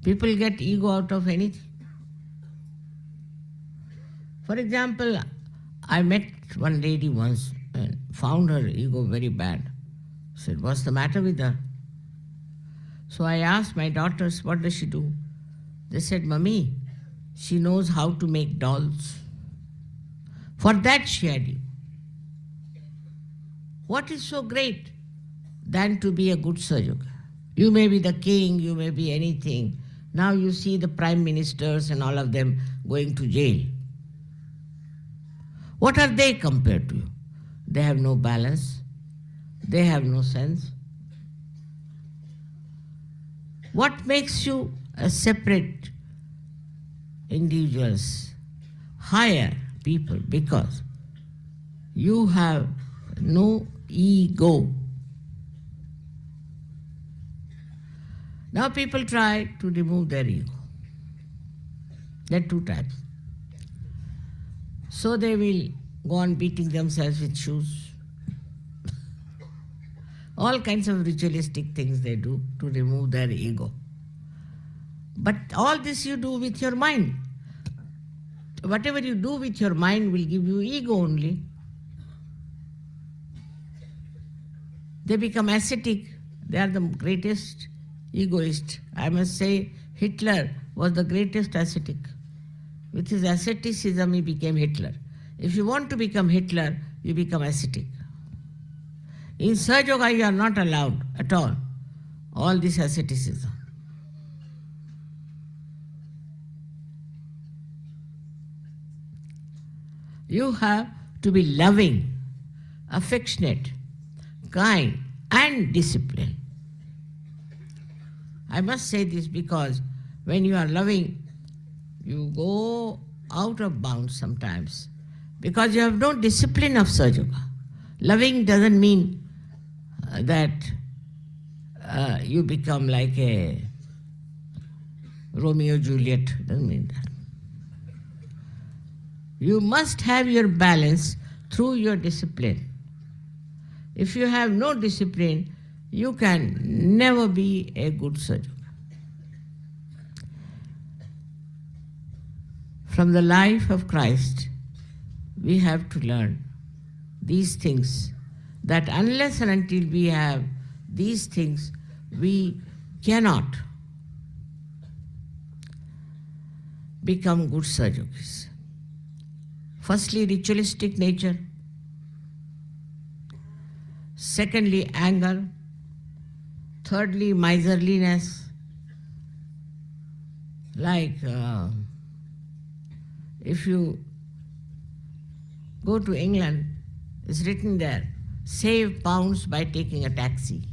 People get ego out of anything. For example, I met one lady once and found her ego very bad. Said, what's the matter with her? So I asked my daughters, what does she do? They said, Mummy, she knows how to make dolls. For that she had ego. What is so great than to be a good Sahaja Yoga? You may be the king, you may be anything. Now you see the prime ministers and all of them going to jail. What are they compared to you? They have no balance. They have no sense. What makes you a separate individuals, higher people? Because you have no ego. Now people try to remove their ego. There are two types. So they will go on beating themselves with shoes. All kinds of ritualistic things they do to remove their ego. But all this you do with your mind. Whatever you do with your mind will give you ego only. They become ascetic. They are the greatest egoist. I must say Hitler was the greatest ascetic. With his asceticism he became Hitler. If you want to become Hitler, you become ascetic. In Sahaja Yoga you are not allowed at all this asceticism. You have to be loving, affectionate, kind and disciplined. I must say this because when you are loving, you go out of bounds sometimes because you have no discipline of Sahaja Yoga. Loving doesn't mean that you become like a Romeo Juliet. Doesn't mean that. You must have your balance through your discipline. If you have no discipline, you can never be a good Sahaja Yoga. From the life of Christ, we have to learn these things, that unless and until we have these things, we cannot become good Sahaja Yogis. Firstly, ritualistic nature. Secondly, anger. Thirdly, miserliness. Like if you go to England, it's written there, save pounds by taking a taxi.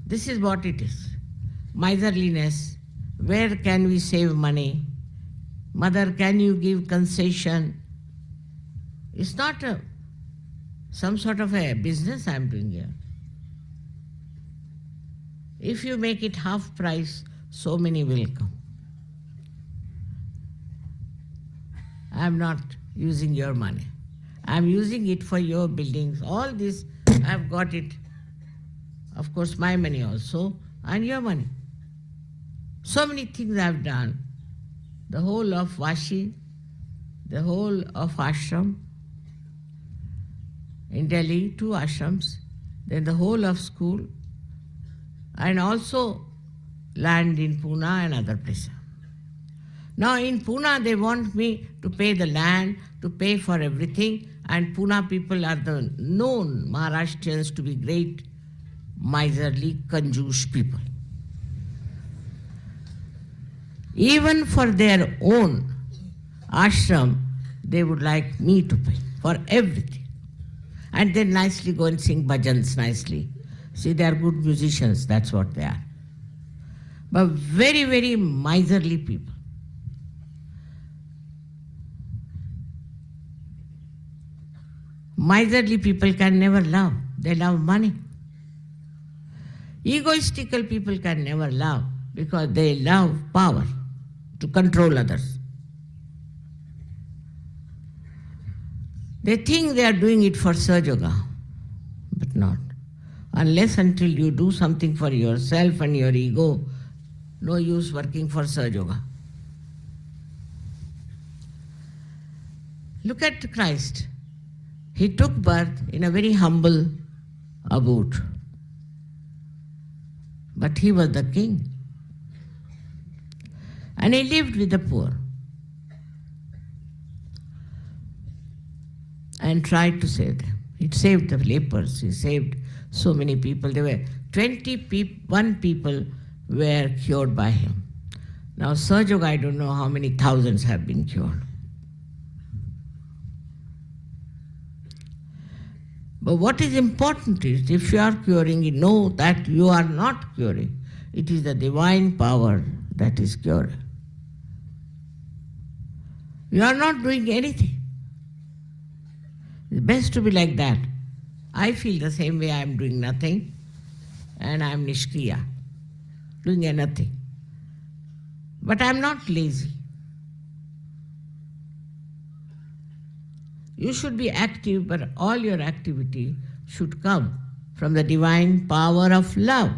This is what it is. Miserliness. Where can we save money? Mother, can you give concession? It's not some sort of a business I'm doing here. If you make it half price, so many will come. I'm not using your money. I'm using it for your buildings. All this, I've got it. Of course, my money also, and your money. So many things I've done. The whole of Vashi, the whole of ashram. In Delhi, 2 ashrams, then the whole of school, and also land in Pune and other places. Now in Pune, they want me to pay the land, to pay for everything, and Pune people are the known Maharashtrians to be great, miserly, conjuice people. Even for their own ashram, they would like me to pay for everything. And then nicely go and sing bhajans nicely. See, they are good musicians, that's what they are. But very, very miserly people. Miserly people can never love. They love money. Egoistical people can never love because they love power to control others. They think they are doing it for Sahaja Yoga, but not. Unless until you do something for yourself and your ego, no use working for Sahaja Yoga. Look at Christ. He took birth in a very humble abode. But he was the king. And he lived with the poor. And tried to save them. He saved the lepers, he saved so many people. There were 21 people were cured by him. Now, Sahaja Yoga, I don't know how many thousands have been cured. But what is important is, if you are curing, you know that you are not curing. It is the divine power that is curing. You are not doing anything. It's best to be like that. I feel the same way. I am doing nothing and I am nishkriya, doing nothing. But I am not lazy. You should be active, but all your activity should come from the divine power of love.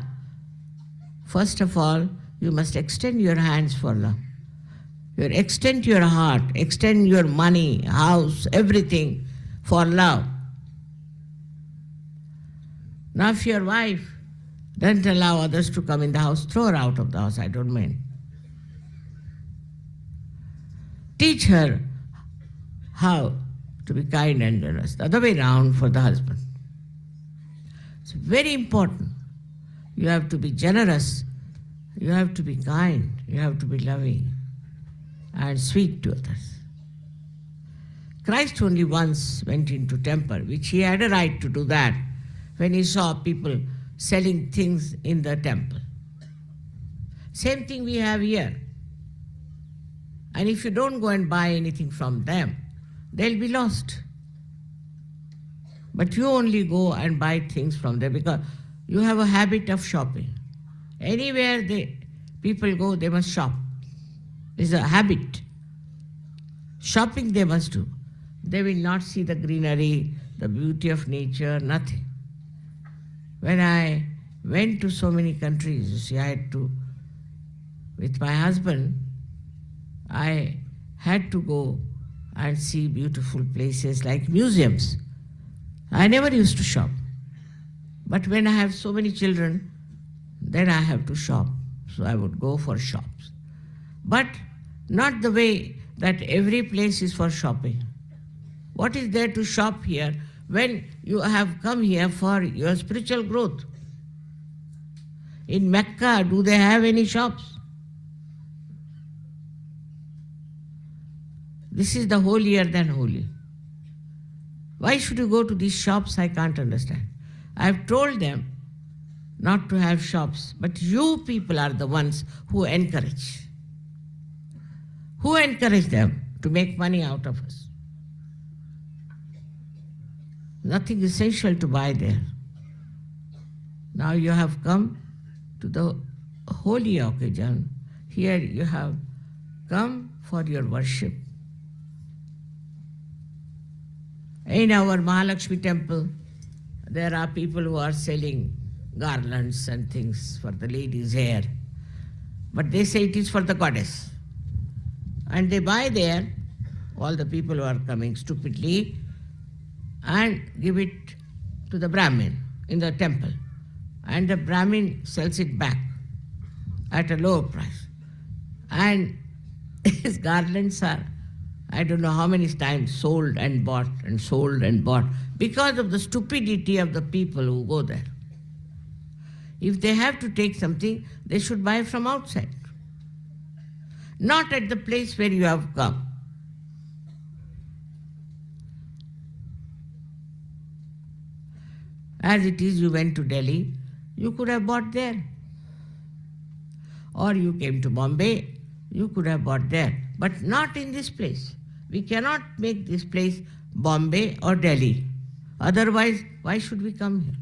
First of all, you must extend your hands for love. You extend your heart, extend your money, house, everything for love. Now if your wife doesn't allow others to come in the house, throw her out of the house, I don't mean. Teach her how to be kind and generous. The other way around for the husband. It's very important. You have to be generous. You have to be kind. You have to be loving and sweet to others. Christ only once went into temple, which he had a right to do that when he saw people selling things in the temple. Same thing we have here. And if you don't go and buy anything from them, they'll be lost. But you only go and buy things from them because you have a habit of shopping. Anywhere people go, they must shop. It's a habit. Shopping they must do. They will not see the greenery, the beauty of nature, nothing. When I went to so many countries, you see, I had to, with my husband, I had to go and see beautiful places like museums. I never used to shop. But when I have so many children, then I have to shop. So I would go for shops. But not the way that every place is for shopping. What is there to shop here when you have come here for your spiritual growth? In Mecca, do they have any shops? This is the holier than holy. Why should you go to these shops? I can't understand. I've told them not to have shops, but you people are the ones who encourage. Who encourage them to make money out of us? Nothing essential to buy there. Now you have come to the holy occasion. Here you have come for your worship. In our Mahalakshmi temple, there are people who are selling garlands and things for the ladies' hair. But they say it is for the goddess. And they buy there, all the people who are coming stupidly, and give it to the Brahmin in the temple. And the Brahmin sells it back at a lower price. And his garlands are, I don't know how many times sold and bought and sold and bought because of the stupidity of the people who go there. If they have to take something, they should buy from outside, not at the place where you have come. As it is, you went to Delhi, you could have bought there. Or you came to Bombay, you could have bought there, but not in this place. We cannot make this place Bombay or Delhi. Otherwise, why should we come here?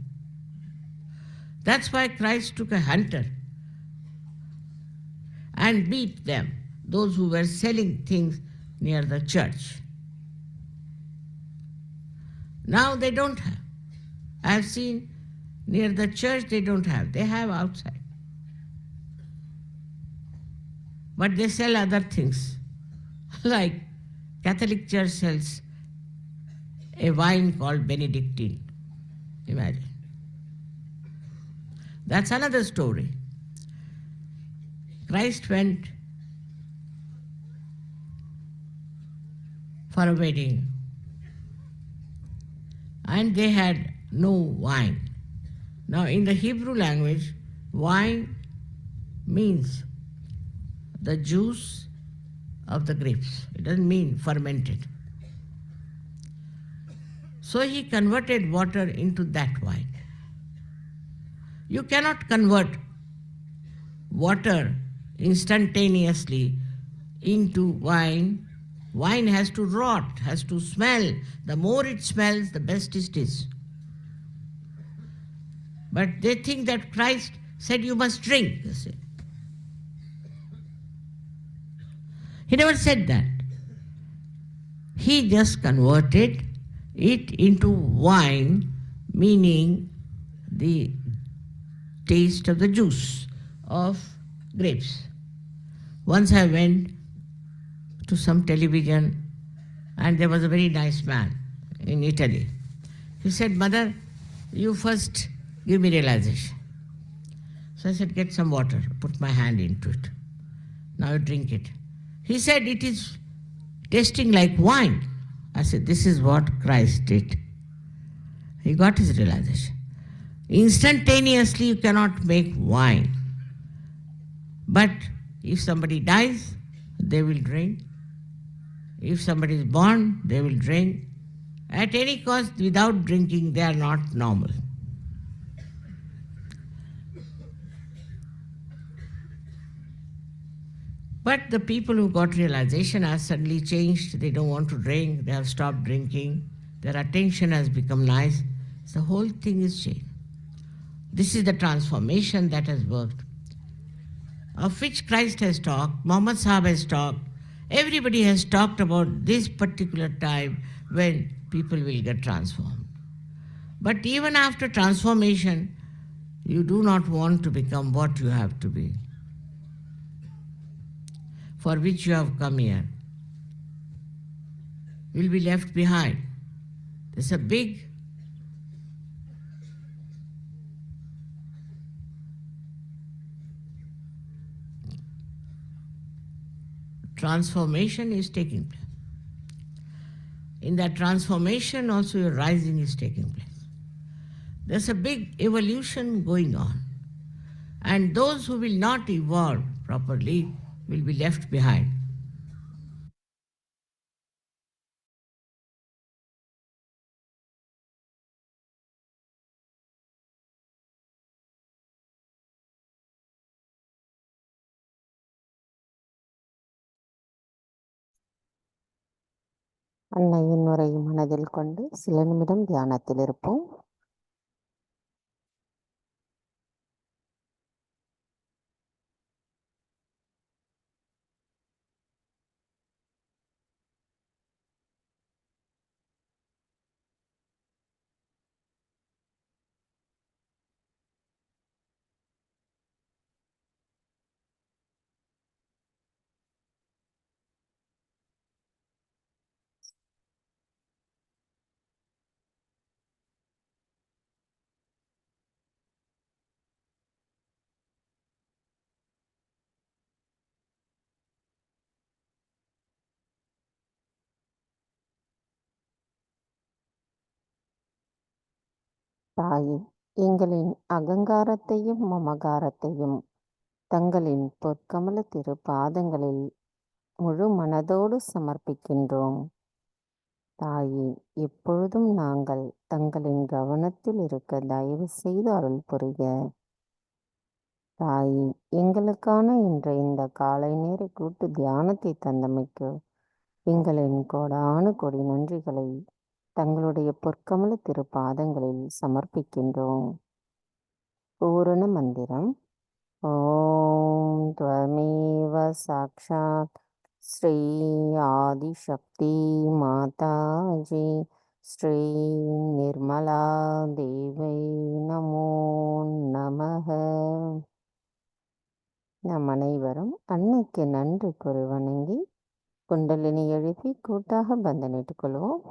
That's why Christ took a hunter and beat them, those who were selling things near the church. Now they don't have. I have seen near the church they don't have. They have outside. But they sell other things. Like Catholic Church sells a wine called Benedictine. Imagine. That's another story. Christ went for a wedding and they had no wine. Now in the Hebrew language, wine means the juice of the grapes. It doesn't mean fermented. So he converted water into that wine. You cannot convert water instantaneously into wine. Wine has to rot, has to smell. The more it smells, the best it is. But they think that Christ said you must drink, you see. He never said that. He just converted it into wine, meaning the taste of the juice of grapes. Once I went to some television and there was a very nice man in Italy. He said, "Mother, you first give me realization." So I said, "Get some water." Put my hand into it. Now you drink it. He said, "It is tasting like wine." I said, "This is what Christ did." He got his realization. Instantaneously you cannot make wine. But if somebody dies, they will drink. If somebody is born, they will drink. At any cost, without drinking, they are not normal. But the people who got realization are suddenly changed. They don't want to drink. They have stopped drinking. Their attention has become nice. The whole thing is changed. This is the transformation that has worked, of which Christ has talked, Muhammad Sahib has talked. Everybody has talked about this particular time when people will get transformed. But even after transformation, you do not want to become what you have to be, for which you have come here. You will be left behind. There's a big transformation is taking place. In that transformation also your rising is taking place. There's a big evolution going on. And those who will not evolve properly will be left behind. அன்னையின் உரை மனதில் கொண்டு சில நிமிடம் தியானத்தில் இருப்போம். தாயே, எங்களின் அகங்காரத்தையும் மமகாரத்தையும் தங்களின் பொற்கமல திரு பாதங்களில் முழு மனதோடு சமர்ப்பிக்கின்றோம். தாயே, எப்பொழுதும் நாங்கள் தங்களின் கவனத்தில் இருக்க தயவு செய்து அருள் புரிக. தாயே, எங்களுக்கான இன்றைய இந்த காலை நேர கூட்டு தியானத்தை தந்தமைக்கு எங்களின் கோடானு கோடி நன்றிகளை தங்களுடைய பொற்கமல திரு பாதங்களில் சமர்ப்பிக்கின்றோம். பூரண மந்திரம். ஓம் त्वमेव சாக்ஷாத் ஸ்ரீ ஆதிசக்தி மாதாஜி ஸ்ரீ நிர்மலா தேவை நமோ நமக. நம் அனைவரும் அன்னைக்கு நன்றி கூறி வணங்கி குண்டலினி எழுப்பி கூட்டாக பந்தனிட்டுக் கொள்வோம்.